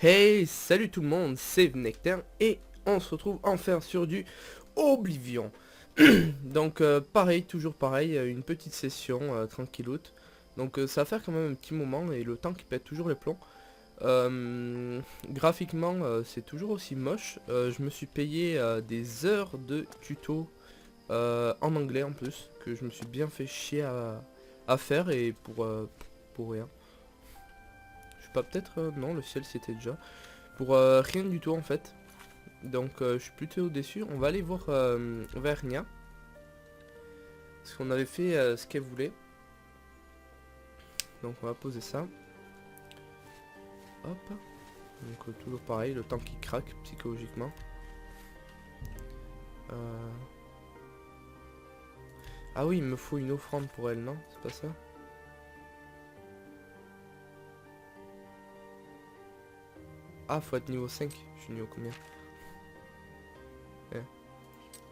Hey, salut tout le monde, c'est Vnecter et on se retrouve enfin sur du Oblivion. Donc pareil, toujours pareil, une petite session tranquilloute. Donc ça va faire quand même un petit moment et le temps qui pète toujours les plombs. Graphiquement c'est toujours aussi moche. Je me suis payé des heures de tuto en anglais en plus, que je me suis bien fait chier à faire et pour rien. Je sais pas, peut-être non, le ciel c'était déjà. Pour rien du tout en fait. Donc je suis plutôt déçu. On va aller voir Vernia. Parce qu'on avait fait ce qu'elle voulait. Donc on va poser ça. Hop. Donc toujours pareil, le temps qui craque psychologiquement. Ah oui, il me faut une offrande pour elle, non? C'est pas ça? Ah, faut être niveau 5. Je suis niveau combien?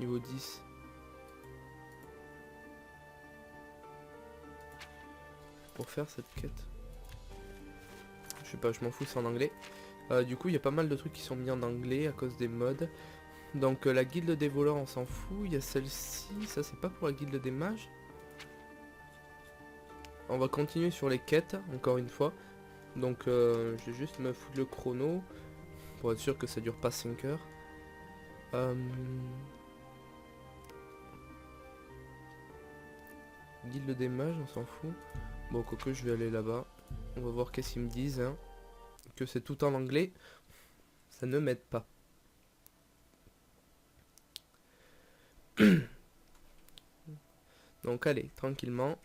Niveau 10. Pour faire cette quête. Je sais pas, je m'en fous, c'est en anglais. Du coup, il y a pas mal de trucs qui sont mis en anglais à cause des mods. Donc la guilde des voleurs, on s'en fout. Il y a celle-ci, ça c'est pas pour la guilde des mages. On va continuer sur les quêtes, encore une fois. Donc je vais juste me foutre le chrono pour être sûr que ça dure pas 5 heures. Guilde des mages, on s'en fout. Bon, quoique je vais aller là-bas. On va voir qu'est-ce qu'ils me disent. Hein. Que c'est tout en anglais. Ça ne m'aide pas. Donc allez, tranquillement.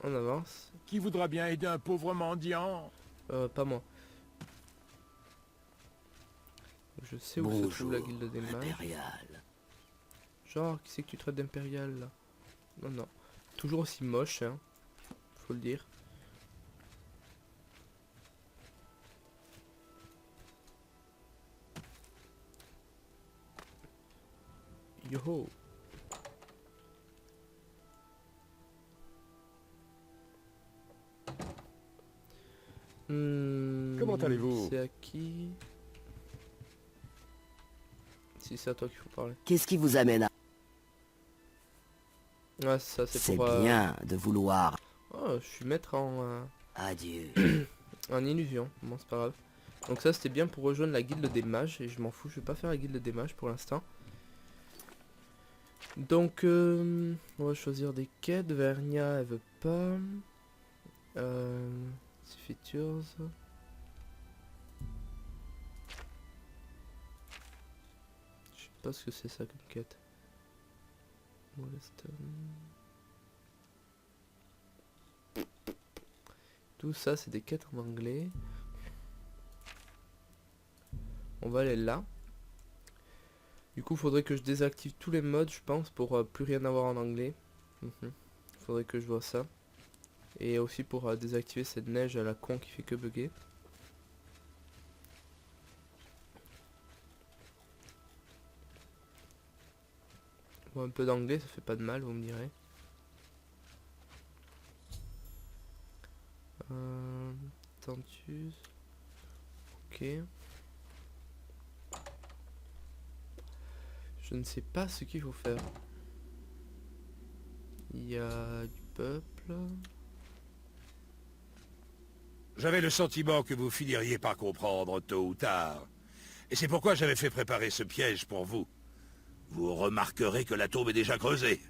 On avance. Qui voudra bien aider un pauvre mendiant? Pas moi. Je sais où se trouve la guilde des mages. Impérial. Genre, qui c'est que tu traites d'impérial là? Non, non. Toujours aussi moche, hein. Faut le dire. Yo. Comment allez-vous? C'est à qui? Si c'est à toi qu'il faut parler. Qu'est-ce qui vous amène à... Ouais, ça c'est C'est pour... bien de vouloir. Oh, je suis maître Adieu. en illusion. Bon, c'est pas grave. Donc ça c'était bien pour rejoindre la guilde des mages. Et je m'en fous, je vais pas faire la guilde des mages pour l'instant. Donc on va choisir des quêtes. Vernia elle veut pas. Features. Je sais pas ce que c'est ça comme quête. Tout ça c'est des quêtes en anglais. On va aller là. Du coup faudrait que je désactive tous les modes je pense pour plus rien avoir en anglais. Faudrait que je vois ça. Et aussi pour désactiver cette neige à la con qui fait que bugger. Bon, un peu d'anglais ça fait pas de mal vous me direz. Tentus. Ok. Je ne sais pas ce qu'il faut faire. Il y a du peuple. J'avais le sentiment que vous finiriez par comprendre tôt ou tard. Et c'est pourquoi j'avais fait préparer ce piège pour vous. Vous remarquerez que la tombe est déjà creusée.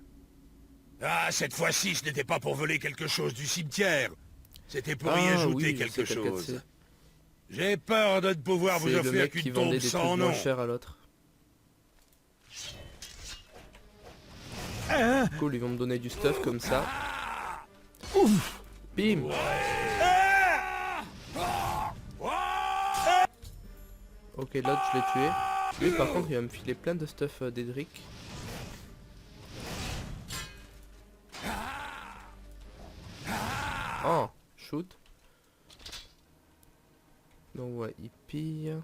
Ah, cette fois-ci, ce n'était pas pour voler quelque chose du cimetière. C'était pour y ajouter quelque chose. J'ai peur de ne pouvoir vous offrir qu'une tombe sans nom. Cher à l'autre. Cool, ils vont me donner du stuff comme ça. Ouf. Bim. Ok, l'autre je l'ai tué. Lui par contre il va me filer plein de stuff d'Edric. Oh, shoot. Donc ouais, il pille.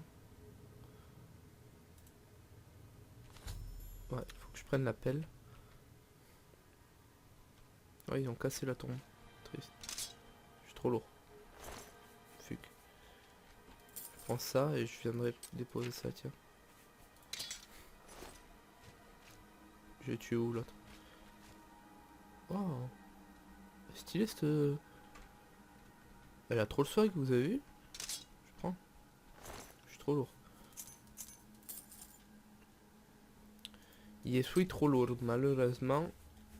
Ouais, faut que je prenne la pelle. Ouais, ils ont cassé la tombe. Triste. Je suis trop lourd. Fuck. prends ça et je viendrai déposer ça, tiens. Je vais tuer où l'autre? Oh, stylé cette... Elle a trop le swag, vous avez vu? Je prends. Je suis trop lourd. Il est trop lourd, malheureusement.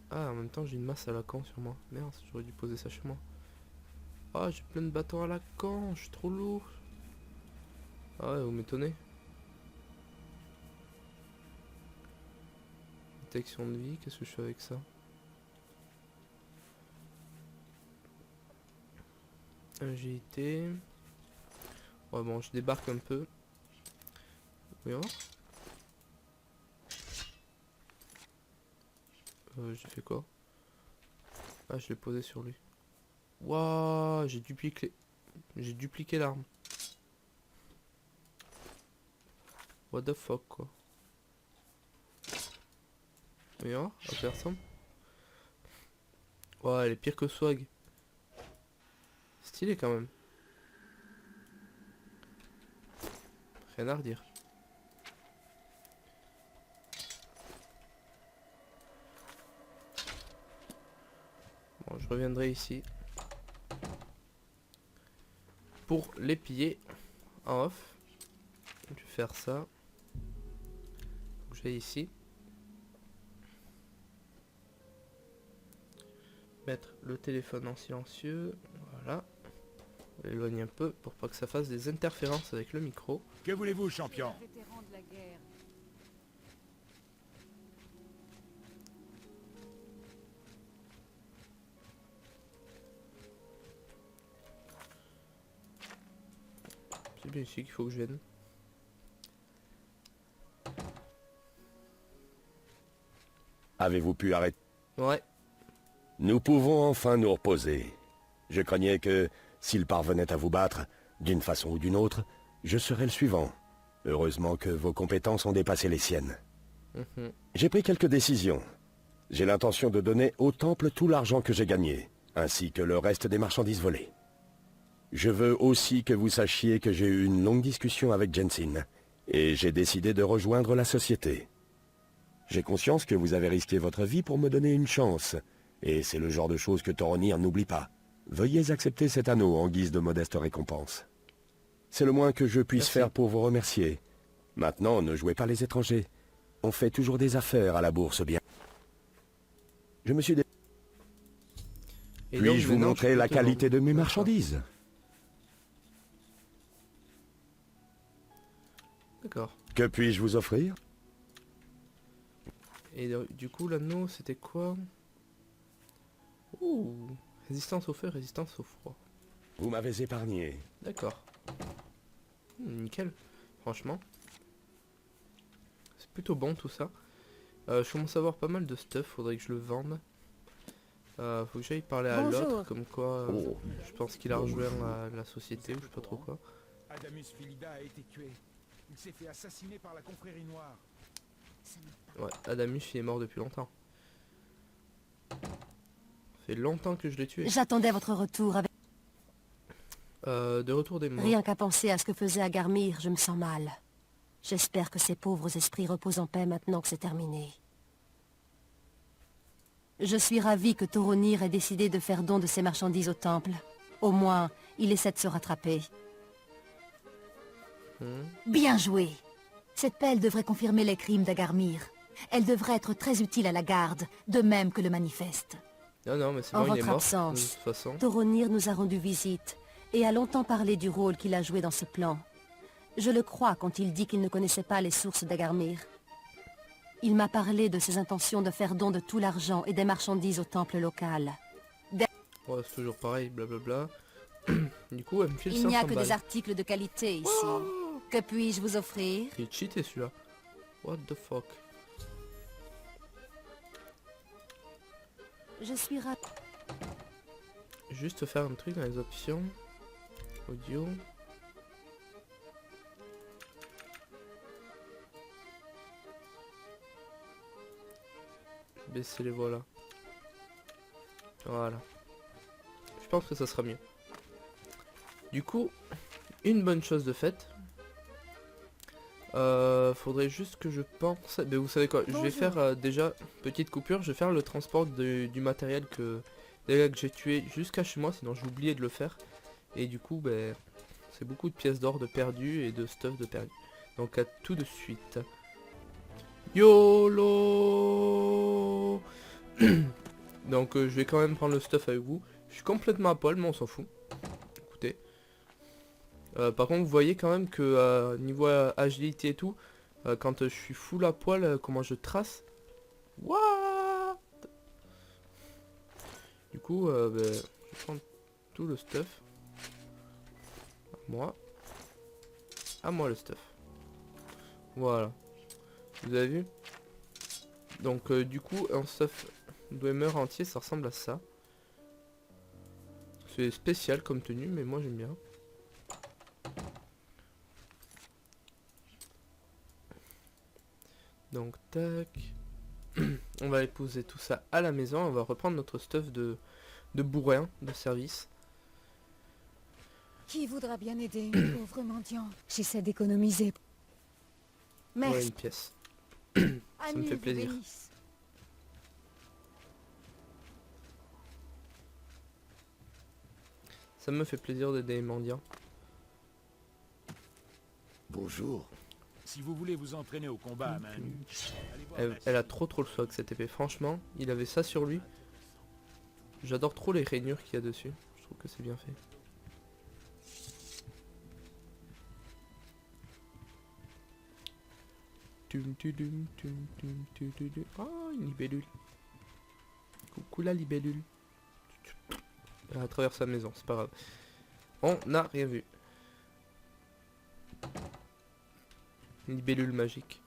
Ah, en même temps, j'ai une masse à la con sur moi. Merde, j'aurais dû poser ça chez moi. Ah, j'ai plein de bâtons à la con, je suis trop lourd. Ah ouais, vous m'étonnez. Détection de vie, qu'est-ce que je fais avec ça? Agilité. Ouais, bon, je débarque un peu. Voyons. J'ai fait quoi? Ah, je l'ai posé sur lui. Waouh, j'ai dupliqué l'arme. What the fuck, quoi. Voyons, à personne. Ouais, elle est pire que Swag. Stylé quand même. Rien à redire. Bon, je reviendrai ici pour les piller en off. Je vais faire ça. Faut que j'aille ici. Mettre le téléphone en silencieux. Voilà. On va l'éloigner un peu pour pas que ça fasse des interférences avec le micro. Que voulez-vous, champion? C'est bien ici qu'il faut que je vienne. Avez-vous pu arrêter? Ouais. Nous pouvons enfin nous reposer. Je craignais que, s'il parvenait à vous battre, d'une façon ou d'une autre, je serais le suivant. Heureusement que vos compétences ont dépassé les siennes. J'ai pris quelques décisions. J'ai l'intention de donner au temple tout l'argent que j'ai gagné, ainsi que le reste des marchandises volées. Je veux aussi que vous sachiez que j'ai eu une longue discussion avec Jensen, et j'ai décidé de rejoindre la société. J'ai conscience que vous avez risqué votre vie pour me donner une chance, et c'est le genre de choses que Toronir n'oublie pas. Veuillez accepter cet anneau en guise de modeste récompense. C'est le moins que je puisse faire pour vous remercier. Maintenant, ne jouez pas les étrangers. On fait toujours des affaires à la bourse, bien. Je me suis dit... Puis-je vous montrer la qualité de mes marchandises? D'accord. Que puis-je vous offrir? Et du coup, l'anneau, c'était quoi? Ouh, résistance au feu, résistance au froid. Vous m'avez épargné. D'accord. Nickel, franchement. C'est plutôt bon tout ça. Je commence à avoir pas mal de stuff, faudrait que je le vende. Faut que j'aille parler à l'autre, comme quoi je pense qu'il a rejoint la société ou je sais pas trop quoi. Adamus Philida a été tué. Il s'est fait assassiner par la confrérie noire. Ouais, Adamus il est mort depuis longtemps. Ça fait longtemps que je l'ai tué. J'attendais votre retour avec... De retour des morts. Rien qu'à penser à ce que faisait Agarmir, je me sens mal. J'espère que ces pauvres esprits reposent en paix maintenant que c'est terminé. Je suis ravie que Toronir ait décidé de faire don de ses marchandises au temple. Au moins, il essaie de se rattraper. Bien joué. Cette pelle devrait confirmer les crimes d'Agarmir. Elle devrait être très utile à la garde, de même que le manifeste. Non, non, mais c'est En bon, il est votre mort, absence, de toute façon. Toronir nous a rendu visite et a longtemps parlé du rôle qu'il a joué dans ce plan. Je le crois quand il dit qu'il ne connaissait pas les sources d'Agarmir. Il m'a parlé de ses intentions de faire don de tout l'argent et des marchandises au temple local. Ouais, c'est toujours pareil, blablabla. Du coup, elle me file 500 Il n'y a que balles. des articles de qualité ici. Que puis-je vous offrir? Il est cheaté celui-là. What the fuck. Je suis ravie. Juste faire un truc dans les options. Audio. Baisser les voix là. Voilà. Je pense que ça sera mieux. Du coup, une bonne chose de faite. Faudrait juste que je pense... Mais vous savez quoi, je vais faire déjà, petite coupure, je vais faire le transport du matériel des gars que j'ai tué jusqu'à chez moi, sinon j'ai oublié de le faire. Et du coup, ben, c'est beaucoup de pièces d'or de perdu et de stuff de perdu. Donc à tout de suite. YOLO. Donc je vais quand même prendre le stuff avec vous. Je suis complètement à poil, mais on s'en fout. Écoutez. Par contre, vous voyez quand même que niveau agilité et tout, quand je suis full à poil, comment je trace. What? Du coup, ben, je vais prendre tout le stuff. À moi le stuff. Voilà. Vous avez vu? Donc du coup, un stuff Dwemer entier, ça ressemble à ça. C'est spécial comme tenue, mais moi j'aime bien. Donc tac. On va aller poser tout ça à la maison. On va reprendre notre stuff de bourrin de service. Qui voudra bien aider une pauvre mendiant? J'essaie d'économiser. Ouais, Merci. une pièce. Ami me fait vous plaisir. bénisse. Ça me fait plaisir d'aider les mendiants. Bonjour. Si vous voulez vous entraîner au combat à main nue, allez voir Elle a trop le swag cette épée. Franchement, il avait ça sur lui. J'adore trop les rainures qu'il y a dessus. Je trouve que c'est bien fait. Oh, une libellule. Coucou la libellule. Elle a traversé sa maison, c'est pas grave. On n'a rien vu. Une libellule magique.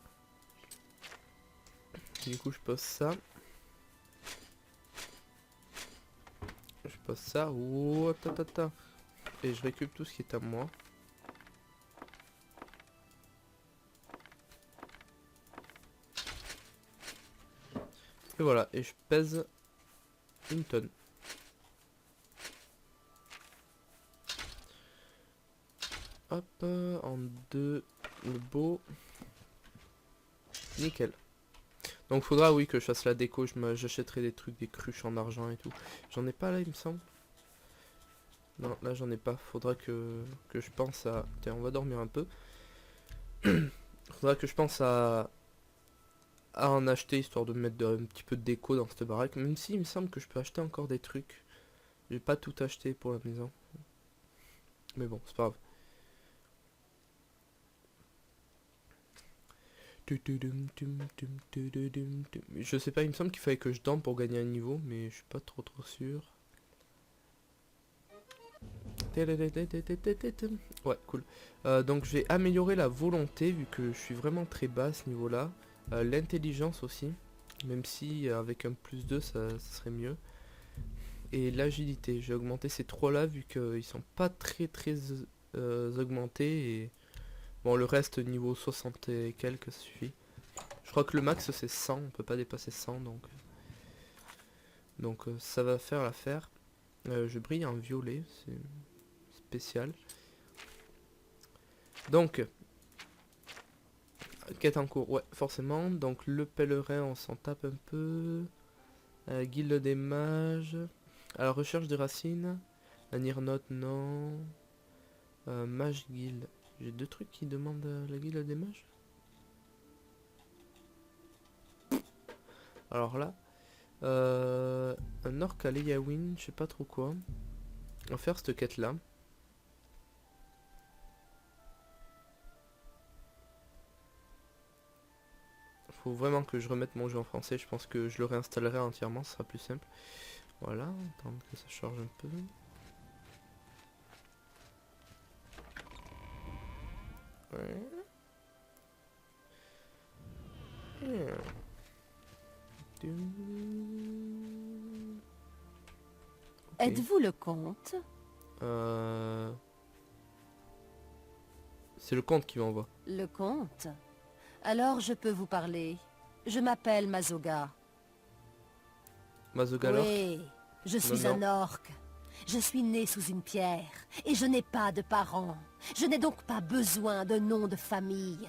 Du coup je pose ça. Je pose ça. Oh, et je récupère tout ce qui est à moi. Et voilà, et je pèse une tonne. Hop, en deux, le beau. Nickel. Donc faudra, oui, que je fasse la déco, j'achèterai des trucs, des cruches en argent et tout. J'en ai pas là, il me semble. Non, là j'en ai pas. Faudra que je pense à... Tiens, on va dormir un peu. Faudra que je pense à en acheter, histoire de mettre un petit peu de déco dans cette baraque. Même si il me semble que je peux acheter encore des trucs. J'ai pas tout acheté pour la maison. Mais bon, c'est pas grave. Je sais pas, il me semble qu'il fallait que je dorme pour gagner un niveau, mais je suis pas trop sûr. Ouais, cool. Donc je vais améliorer la volonté, vu que je suis vraiment très bas à ce niveau-là. L'intelligence aussi, même si avec un +2 ça serait mieux. Et l'agilité, j'ai augmenté ces trois-là, vu qu'ils sont pas très augmentés. Et bon, le reste niveau 60 et quelques, ça suffit. Je crois que le max c'est 100, on peut pas dépasser 100, donc ça va faire l'affaire. Je brille en violet, c'est spécial. Donc, quête en cours, ouais, forcément. Donc le pèlerin, on s'en tape un peu. Guilde des mages. À la recherche des racines. La Nirnote, non. Mage guild. J'ai deux trucs qui demandent la guilde des mages. Alors là, un orc à Leyawin, je sais pas trop quoi. On va faire cette quête là. Faut vraiment que je remette mon jeu en français. Je pense que je le réinstallerai entièrement, ce sera plus simple. Voilà, attendre que ça charge un peu. Ouais. Ok. Êtes-vous le comte? C'est le comte qui m'envoie. Le comte? Alors je peux vous parler. Je m'appelle Mazoga. Mazoga l'orc. Oui, je suis Non, un orc. Je suis né sous une pierre et je n'ai pas de parents. Je n'ai donc pas besoin de nom de famille.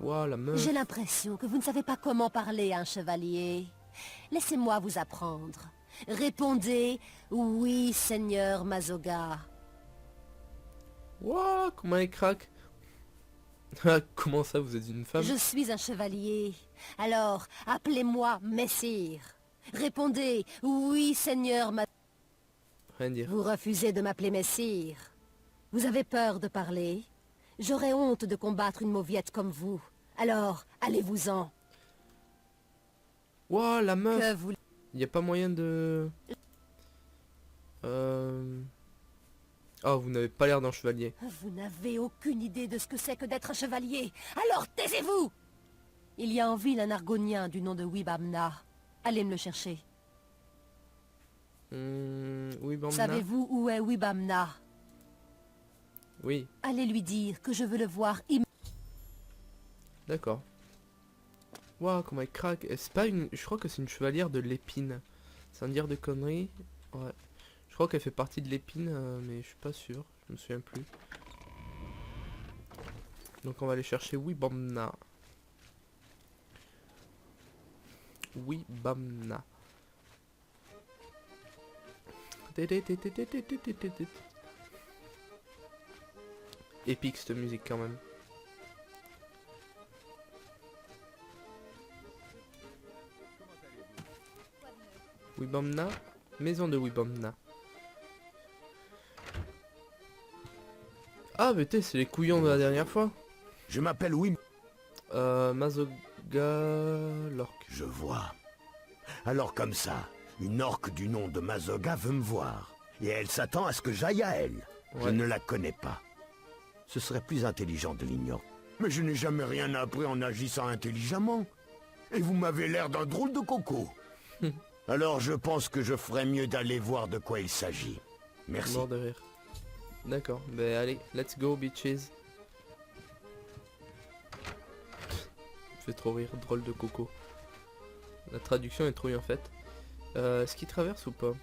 Ouah, la meuf. J'ai l'impression que vous ne savez pas comment parler à un chevalier. Laissez-moi vous apprendre. Répondez, oui, Seigneur Mazoga. Ouah, comment elle craque. Ah, comment ça, vous êtes une femme? Je suis un chevalier. Alors, appelez-moi Messire. Répondez, oui, Seigneur Mazoga. Rien dire. Vous refusez de m'appeler Messire. Vous avez peur de parler? J'aurais honte de combattre une mauviette comme vous. Alors, allez-vous-en. Ouah, la meuf. Que vous... Y a pas moyen de... Oh, vous n'avez pas l'air d'un chevalier. Vous n'avez aucune idée de ce que c'est que d'être un chevalier. Alors taisez-vous! Il y a en ville un argonien du nom de Wibamna. Allez me le chercher. Oui, Bamna. Savez-vous où est Wibamna? Oui, Allez lui dire que je veux le voir d'accord. Ouah, comment elle craque. C'est pas une... Je crois que c'est une chevalière de l'épine. Sans dire de conneries. Ouais. Je crois qu'elle fait partie de l'épine, mais je suis pas sûr. Je me souviens plus. Donc on va aller chercher Wibamna. Wibamna. Épique cette musique quand même. Wibamna, maison de Wibamna. Ah mais t'es, c'est les couillons de la dernière fois. Je m'appelle Wim. Mazoga l'orque. Je vois. Alors comme ça, une orque du nom de Mazoga veut me voir. Et elle s'attend à ce que j'aille à elle. Je Ouais. ne la connais pas. Ce serait plus intelligent de l'ignorer. Mais je n'ai jamais rien appris en agissant intelligemment. Et vous m'avez l'air d'un drôle de coco. Alors je pense que je ferais mieux d'aller voir de quoi il s'agit. Merci. Mort de rire. D'accord, ben allez, let's go bitches. Fait trop rire, drôle de coco. La traduction est trop bien faite. Est-ce qu'il traverse ou pas?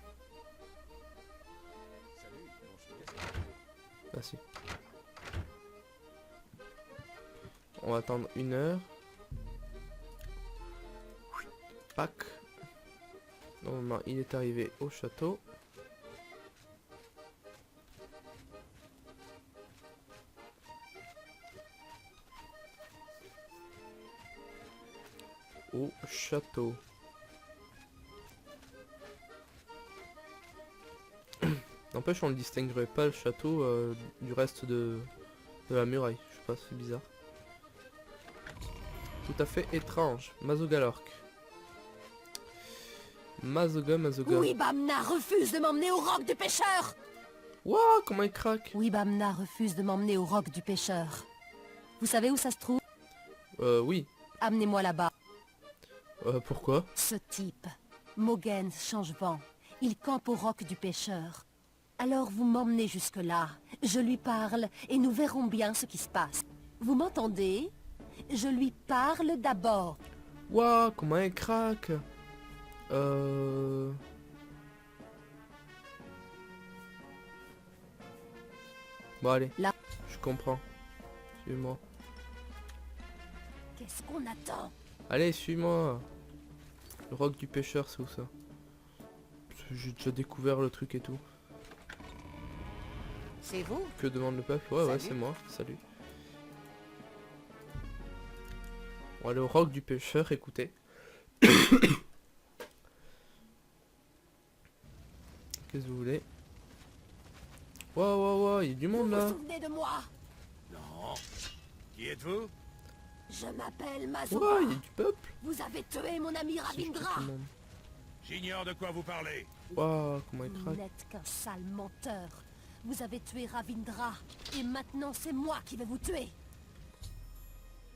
Ah si. On va attendre 1 heure. Pac. Normalement il est arrivé au château. Au château. N'empêche, on ne distinguerait pas le château du reste de la muraille. Je sais pas, c'est bizarre. Tout à fait étrange. Mazoga l'orque. Mazoga. Wibamna refuse de m'emmener au roc du pêcheur. Wouah, comment il craque. Wibamna refuse de m'emmener au roc du pêcheur. Vous savez où ça se trouve? Oui. Amenez-moi là-bas. Pourquoi? Ce type, Mogens Changevent, il campe au roc du pêcheur. Alors vous m'emmenez jusque-là, je lui parle et nous verrons bien ce qui se passe. Vous m'entendez? Je lui parle d'abord. Wouah, comment elle craque. Bon allez, Là. je comprends. Suis-moi. Qu'est-ce qu'on attend? Allez, suis-moi. Le roc du pêcheur, c'est où ça? J'ai déjà découvert le truc et tout. C'est vous? Que demande le peuple? Ouais, Salut. c'est moi. Salut. On va aller au roc du pêcheur, écoutez. Qu'est-ce que vous voulez? Wow, il y a du monde Vous là. vous souvenez de moi? Non. Qui êtes-vous? Je m'appelle Mazoga. Wow, il y a du peuple. Vous avez tué mon ami Si, je tue Ravindra. tout le monde. J'ignore de quoi vous parlez. Wow, comment il Vous craque. n'êtes qu'un sale menteur. Vous avez tué Ravindra. Et maintenant c'est moi qui vais vous tuer.